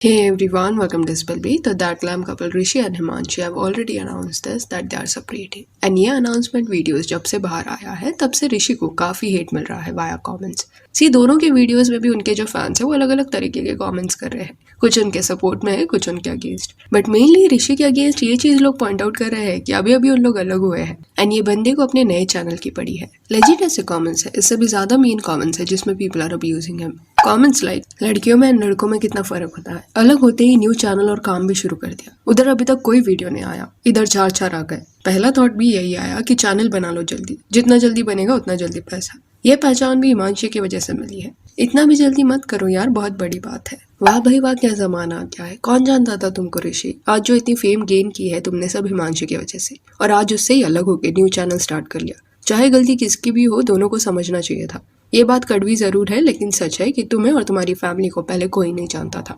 Hey everyone, welcome to Spell B. The that glam couple Rishi and Himanshi have already announced this that they are separating. And ये announcement videos जब से बाहर आया है तब से ऋषि को काफी हेट मिल रहा है वाया कमेंट्स। सी दोनों के वीडियोस में भी उनके जो फैंस हैं वो अलग अलग तरीके के कमेंट्स कर रहे हैं। कुछ उनके सपोर्ट में है, कुछ उनके अगेंस्ट। बट मेनली ऋषि के अगेंस्ट ये चीज लोग पॉइंट आउट कर रहे हैं कि अभी अभी उन लोग अलग हुए हैं एंड ये बंदे को अपने नए चैनल की पड़ी है। लेजिट ऐसे कमेंट्स है, इससे भी ज्यादा मीन कमेंट्स है जिसमें people are abusing him. Comments like लड़कियों में एंड लड़कों में कितना फर्क होता है, अलग होते ही न्यू चैनल और काम भी शुरू कर दिया, उधर अभी तक कोई वीडियो नहीं आया, इधर चार आ गए। पहला थॉट भी यही आया कि चैनल बना लो जल्दी, जितना जल्दी बनेगा उतना जल्दी पैसा। ये पहचान भी हिमांशी की वजह से मिली है। इतना भी जल्दी मत करो यार, बहुत बड़ी बात है। वाह भाई वाह, क्या जमाना आ गया है। कौन जानता था तुमको ऋषि, आज जो इतनी फेम गेन की है तुमने सब हिमांशी की वजह से, और आज उससे ही अलग होकर न्यू चैनल स्टार्ट कर लिया। चाहे गलती किसकी भी हो, दोनों को समझना चाहिए था। ये बात कड़वी जरूर है लेकिन सच है कि तुम्हें और तुम्हारी फैमिली को पहले कोई नहीं जानता था।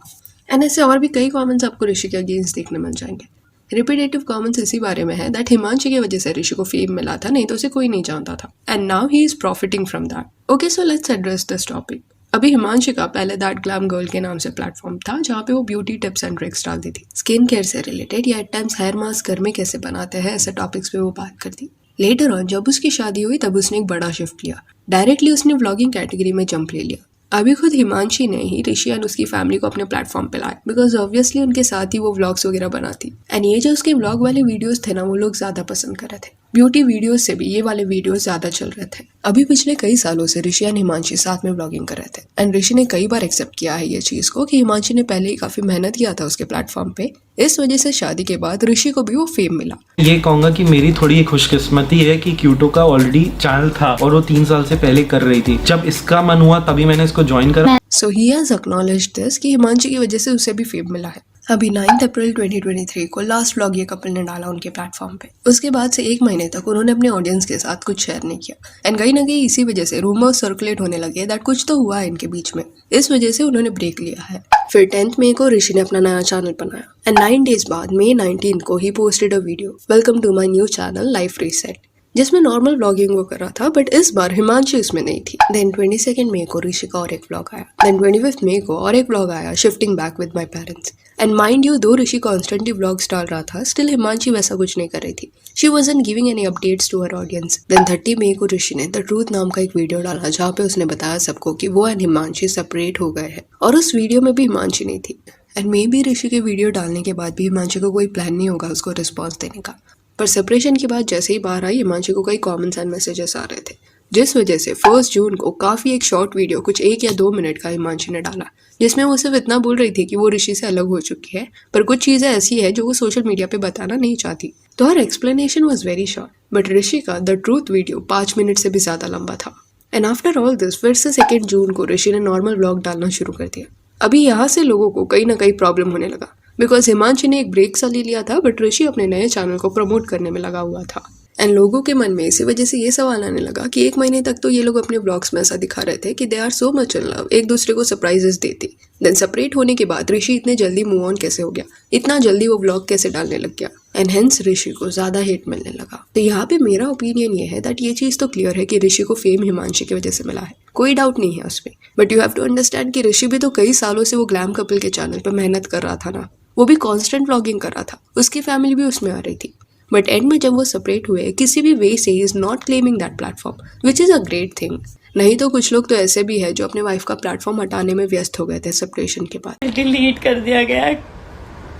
एंड ऐसे और भी कई कमेंट्स आपको ऋषि के अगेंस्ट देखने मिल जाएंगे। रिपीटेटिव कमेंट्स इसी बारे में है दैट हिमांशी की वजह से ऋषि को फेम मिला था, नहीं तो उसे कोई नहीं जानता था and now he is profiting from that. Okay so let's address this topic. अभी हिमांशी का पहले दैट ग्लैम गर्ल के नाम से प्लेटफॉर्म था जहाँ पे वो ब्यूटी टिप्स एंड ट्रिक्स डालती थी, स्किन केयर से रिलेटेड या एट टाइम्स हेयर मास्क घर में कैसे बनाते हैं ऐसे टॉपिक्स पे वो बात करती। लेटर ऑन जब उसकी शादी हुई तब उसने एक बड़ा शिफ्ट लिया, डायरेक्टली उसने व्लॉगिंग कैटेगरी में जंप ले लिया। अभी खुद हिमांशी ने ही ऋषि एंड उसकी फैमिली को अपने प्लेटफॉर्म पे लाया बिकॉज ऑब्वियसली उनके साथ ही वो व्लॉग्स वगैरह बनाती एंड ये जो उसके व्लॉग वाले वीडियोस थे ना वो लोग ज्यादा पसंद कर रहे थे। ब्यूटी वीडियोस से भी ये वाले वीडियोस ज्यादा चल रहे थे। अभी पिछले कई सालों से ऋषि एंड हिमांशी साथ में व्लॉगिंग कर रहे थे एंड ऋषि ने कई बार एक्सेप्ट किया है ये चीज को कि हिमांशी ने पहले ही काफी मेहनत किया था उसके प्लेटफॉर्म पे, इस वजह से शादी के बाद ऋषि को भी वो फेम मिला। ये कहूंगा कि मेरी थोड़ी खुशकिस्मती है कि क्यूटो का ऑलरेडी चैनल था और वो 3 साल से पहले कर रही थी। जब इसका मन हुआ तभी मैंने इसको ज्वाइन करा। सो ही हैज एक्नॉलेज्ड दिस कि हिमांशी की वजह से उसे भी फेम मिला है। अभी 9 अप्रैल 2023 को लास्ट व्लॉग ये कपल ने डाला उनके प्लेटफॉर्म पे। उसके बाद से 1 महीने तक उन्होंने अपने ऑडियंस के साथ कुछ शेयर नहीं किया एंड कहीं ना कहीं इसी वजह से रूमर्स सर्कुलेट होने लगे दैट कुछ तो हुआ है इनके बीच में, इस वजह से उन्होंने ब्रेक लिया है। फिर 10 मई को ऋषि ने अपना नया चैनल बनाया एंड 9 डेज बाद मई 19 को ही posted a video welcome to my new channel life reset, जिसमें नॉर्मल व्लॉगिंग वो कर रहा था बट इस बार हिमांशी इसमें नहीं थी। देन 22 मई को ऋषि का और एक व्लॉग आया, देन 25 मई को और एक व्लॉग आया shifting back with my parents. And mind you दो ऋषि कॉन्स्टेंटली व्लॉग्स डाल रहा था, स्टिल हिमांशी वैसा कुछ नहीं कर रही थी। She wasn't giving any updates to her audience. Then 30 मई को ऋषि ने द ट्रूथ नाम का एक वीडियो डाला जहाँ पे उसने बताया सबको कि वो एंड हिमांशी सेपरेट हो गए हैं और उस वीडियो में भी हिमांशी नहीं थी। एंड मे बी ऋषि के वीडियो डालने के बाद भी हिमांशी को कोई प्लान नहीं होगा उसको रिस्पॉन्स देने का, पर सेपरेशन के बाद जैसे ही बाहर आई हिमांशी को कई कमेंट्स एंड मैसेजेस आ रहे थे, जिस वजह से 1 जून को काफी एक शॉर्ट वीडियो कुछ 1 या 2 मिनट का हिमांशी ने डाला जिसमें वो सिर्फ इतना बोल रही थी कि वो ऋषि से अलग हो चुकी है, पर कुछ चीजें ऐसी है जो वो सोशल मीडिया पे बताना नहीं चाहती। तो हर explanation was very short but Rishi का द ट्रूथ वीडियो 5 मिनट से भी ज्यादा लंबा था। एंड आफ्टर ऑल दिस फिर से 2 जून को ऋषि ने नॉर्मल व्लॉग डालना शुरू कर दिया। अभी यहाँ से लोगों को कहीं ना कहीं प्रॉब्लम होने लगा बिकॉज हिमांशी ने एक ब्रेक सा ले लिया था बट ऋषि अपने नए चैनल को प्रमोट करने में लगा हुआ था। एंड लोगों के मन में इसी वजह से ये सवाल आने लगा कि 1 महीने तक तो ये लोग अपने व्लॉग्स में ऐसा दिखा रहे थे कि they are so much in love, एक दूसरे को सरप्राइजेस देती। देन सेपरेट होने के बाद ऋषि इतने जल्दी मूव ऑन कैसे हो गया, इतना जल्दी वो व्लॉग कैसे डालने लग गया एंड हेंस ऋषि को ज्यादा हेट मिलने लगा। तो यहाँ पे मेरा ओपिनियन ये है दैट ये चीज तो क्लियर है कि ऋषि को फेम हिमांशी की वजह से मिला है, कोई डाउट नहीं है उसमें। But you have to understand कि ऋषि भी तो कई सालों से वो ग्लैम कपल के चैनल पर मेहनत कर रहा था ना, वो भी कांस्टेंट व्लॉगिंग कर रहा था, उसकी फैमिली भी उसमें आ रही थी। बट एंड में जब वो सेपरेट हुए किसी भी वे से is not claiming that platform which is a great thing. नहीं तो कुछ लोग तो ऐसे भी है जो अपने वाइफ का प्लेटफॉर्म हटाने में व्यस्त हो गए थे सेपरेशन के बाद। डिलीट कर दिया गया,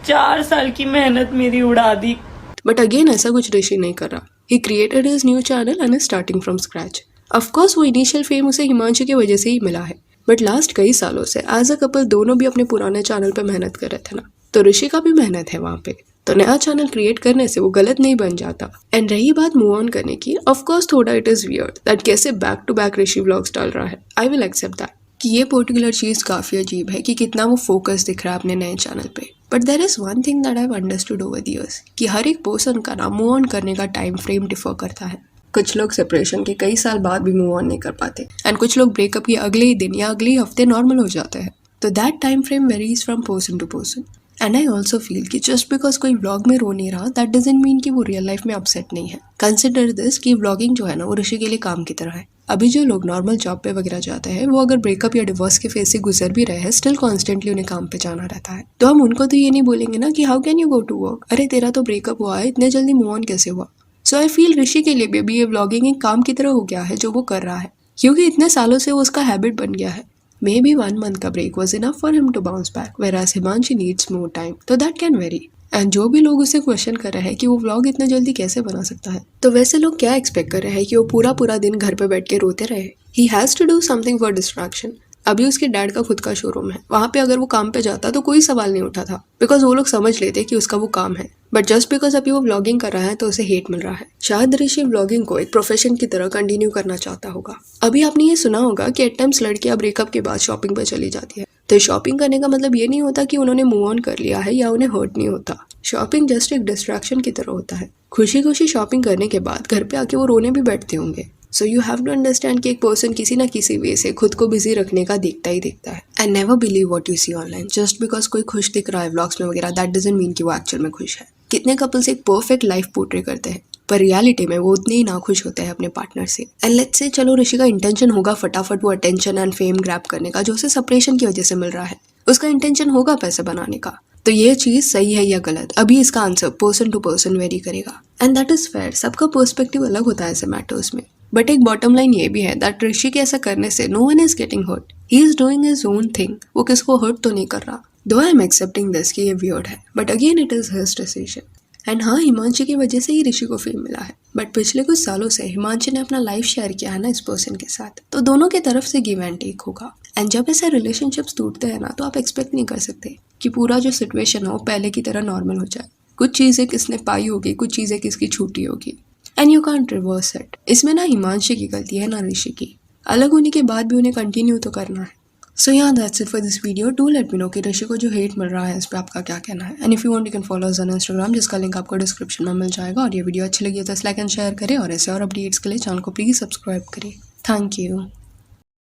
4 साल की मेहनत मेरी उड़ा दी। बट अगेन ऐसा कुछ ऋषि नहीं कर रहा, he created his new channel and starting from scratch. Of course वो इनिशियल फेम उसे हिमांशी की वजह से ही मिला है बट लास्ट कई सालों से एज अ कपल दोनों भी अपने पुराने चैनल पे मेहनत कर रहे थे ना, तो ऋषि का भी मेहनत है वहाँ पे, तो नया चैनल क्रिएट करने से वो गलत नहीं बन जाता। एंड रही बात मूव ऑन करने की, ऑफकोर्स थोड़ा इट इज वियर्ड दैट कैसे back to back Rishi vlogs डाल रहा है, आई विल एक्सेप्ट दैट कि ये पर्टिकुलर चीज काफी अजीब है कि कितना वो फोकस दिख रहा है अपने नए चैनल पे। But there is one thing that I have understood over the years कि हर एक पर्सन का ना मूव ऑन करने का टाइम फ्रेम डिफर करता है। कुछ लोग सेपरेशन के कई साल बाद भी मूव ऑन नहीं कर पाते एंड कुछ लोग ब्रेकअप के अगले ही दिन या अगले ही हफ्ते नॉर्मल हो जाते हैं। तो that time frame varies from person to person and I also feel कि जस्ट बिकॉज कोई व्लॉग में रो नहीं रहा दैट डजंट मीन कि वो रियल लाइफ में अपसेट नहीं है। कंसिडर दिस कि व्लॉगिंग जो है ना वो ऋषि के लिए काम की तरह है। अभी जो लोग नॉर्मल जॉब पे वगैरह जाते हैं वो अगर ब्रेकअप या डिवोर्स के फेज से गुजर भी रहे हैं स्टिल कॉन्स्टेंटली उन्हें काम पे जाना रहता है। तो हम उनको तो ये नहीं बोलेंगे ना कि how can you go to work, अरे तेरा तो ब्रेकअप हुआ है, इतने जल्दी मूव ऑन कैसे हुआ। सो आई फील ऋषि के लिए भी अभी ये व्लॉगिंग एक काम की तरह हो गया है जो वो कर रहा है, क्योंकि इतने सालों से वो उसका हैबिट बन गया है। Maybe 1 month का break was enough for him to bounce back, whereas Himanshi needs more time. तो that can vary. एंड जो भी लोग उसे क्वेश्चन कर रहे हैं कि वो व्लॉग इतना जल्दी कैसे बना सकता है, तो वैसे लोग क्या एक्सपेक्ट कर रहे हैं कि वो पूरा दिन घर पे बैठ के रोते रहे। He has to do something for distraction. अभी उसके डैड का खुद का शोरूम है, वहाँ पे अगर वो काम पे जाता तो कोई सवाल नहीं उठा था, बिकॉज वो लोग समझ लेते कि उसका वो काम है। बट जस्ट बिकॉज अभी वो व्लॉगिंग कर रहा है तो उसे हेट मिल रहा है। शायद ऋषि व्लॉगिंग को एक प्रोफेशन की तरह कंटिन्यू करना चाहता होगा। अभी आपने ये सुना होगा कि एट टाइम्स लड़कियां ब्रेकअप के बाद शॉपिंग पे चली जाती है। तो शॉपिंग करने का मतलब ये नहीं होता कि उन्होंने मूव ऑन कर लिया है या उन्हें हर्ट नहीं होता। शॉपिंग जस्ट एक डिस्ट्रैक्शन की तरह होता है। खुशी खुशी शॉपिंग करने के बाद घर पे आके वो रोने भी बैठते होंगे। So you have to understand कि एक पर्सन किसी ना किसी वे से खुद को बिजी रखने का देखता ही देखता है। And never believe what you see online. Just because कोई खुश दिख रहा है व्लॉग्स में वगैरह दैट डजंट मीन कि वो एक्चुअल में खुश है। कितने कपल्स एक परफेक्ट लाइफ पोर्ट्रे करते हैं पर रियलिटी में वो उतने ही ना खुश होते हैं अपने पार्टनर से। एंड लेट्स से चलो ऋषि का इंटेंशन होगा फटाफट वो अटेंशन एंड फेम ग्रैब करने का जो उसे सेपरेशन की वजह से मिल रहा है। उसका इंटेंशन होगा पैसे बनाने का। तो ये चीज सही है या गलत, अभी इसका answer person to person vary करेगा। And that is fair. सबका पर्सपेक्टिव अलग होता है ऐसे मैटर्स में। बट एक बॉटम लाइन ये भी है दैट ऋषि के ऐसा करने से no one is getting hurt. He is doing his own thing. वो किसको हर्ट तो नहीं कर रहा। दो आई एम एक्सेप्टिंग दिस कि ये वियर्ड है, but again it is his decision. And हाँ, हिमांशी की वजह से ही ऋषि को फेम मिला है, बट पिछले कुछ सालों से हिमांशी ने अपना लाइफ शेयर किया है ना इस पर्सन के साथ, तो दोनों की तरफ से गिव एंड टेक होगा। एंड जब ऐसे रिलेशनशिप्स टूटते हैं ना तो आप एक्सपेक्ट नहीं कर सकते कि पूरा जो सिचुएशन है वो पहले की तरह नॉर्मल हो जाए। कुछ चीज़ें किसने पाई होगी, कुछ चीज़ें किसकी छूटी होगी, and you can't reverse it. इसमें ना हिमांशी की गलती है ना ऋषि की। अलग होने के बाद भी उन्हें कंटिन्यू तो करना है। सो yeah, that's it for this video. Do let me know कि ऋषि को जो हेट मिल रहा है इस पे आपका क्या कहना है। And if you want you can follow us on Instagram, जिसका लिंक आपको डिस्क्रिप्शन में मिल जाएगा। और ये वीडियो अच्छी लगी तो लाइक एंड शेयर करें और ऐसे और अपडेट्स के लिए चैनल को प्लीज सब्सक्राइब करें। Thank you.